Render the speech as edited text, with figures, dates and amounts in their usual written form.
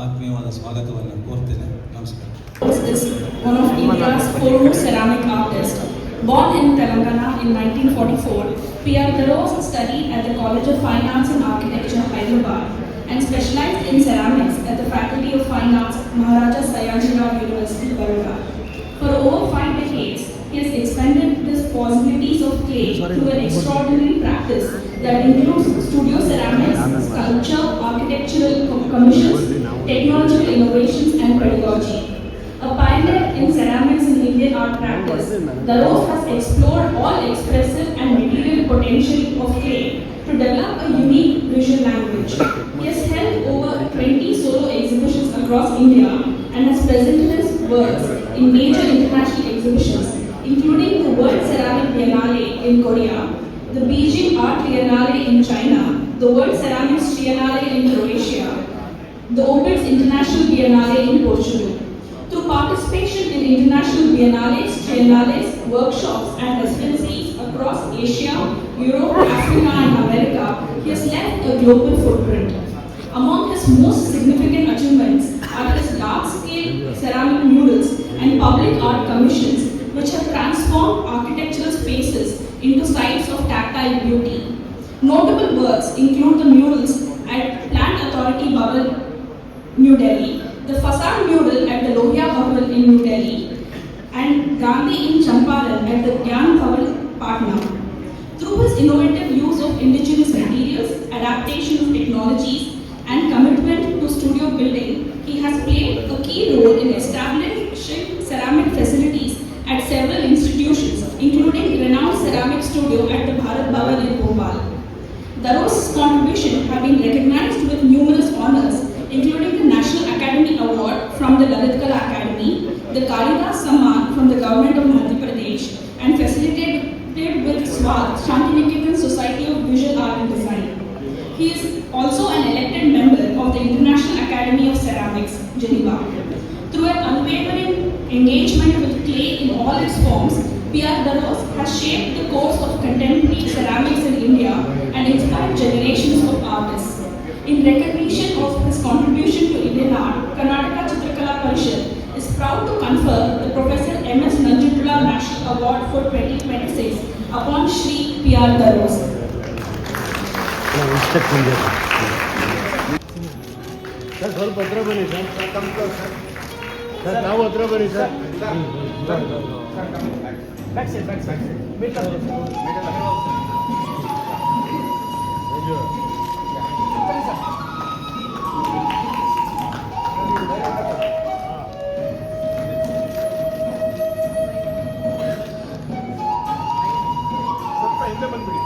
ಆತ್ಮೀಯವಾದ ಸ್ವಾಗತವನ್ನು ಕೋರ್ತೇನೆ. ನಮಸ್ಕಾರ. Is one of India's foremost ceramic artists. Born in Telangana in 1944, P.R. Daroz studied at the College of Fine Arts and Architecture, Hyderabad, and specialized in ceramics at the Faculty of Fine Arts, Maharaja Sayajirao University, Baroda. For over 5 decades, he has expanded the possibilities of clay to an extraordinary practice that includes studio ceramics, sculpture, architectural commissions, technological innovations, and pedagogy. A pioneer in ceramics in Indian art practice, Daroz has explored all expressive and material potential of clay to develop a unique visual language. He has held over 20 solo exhibitions across India and has presented his works in major international exhibitions, including the World Ceramic Biennale in Korea, the Beijing Art Triennale in China, the World Ceramics Triennale in Croatia, the Orbits International Biennale in Portugal. Through participation in international biennales, triennales, workshops and residencies across Asia, Europe, Africa and America, he has left a global footprint. Among his most significant achievements are his large-scale ceramic murals and public art commissions, which have transformed architectural spaces into sites of tactile beauty. Notable works include the murals at Plant Authority Bhavan, New Delhi, the facade mural at the Lohia Bhavan in New Delhi, and Gandhi in Champaran at the Gyan Bhavan, Patna. Through his innovative use of indigenous materials, adaptation of technologies, and commitment to studio building, he has played a key role in establishing ceramic facilities at several institutions, including renowned ceramic studio at the Bharat Bhavan in Bhopal. Daroz's contributions have been recognized with numerous honors, including the National Academy Award from the Lalit Kala Academy, the Kalidas Samman from the Government of Madhya Pradesh, and facilitated with SWAD, Shantiniketan Society of Visual Art and Design. He is also an elected member of the International Academy of Ceramics, Geneva. Through an unwavering engagement with clay in all its forms, P.R. Daroz has shaped the course of contemporary ceramics in India and inspired generations of artists. In recognition of his contribution to Indian art, Karnataka Chitrakala Parishad is proud to confer the Professor M.S. Nanjundula National Award for 2026 upon Shri P.R. Daroz. Sir ಸ್ವಲ್ಪ ಹತ್ರ ಬನ್ನಿ sir. Sir ನಾವು ಹತ್ರ ಬನ್ನಿ sir. ಸ್ವಲ್ಪ ಹಿಂದೆ ಬಂದ್ಬಿಡಿ.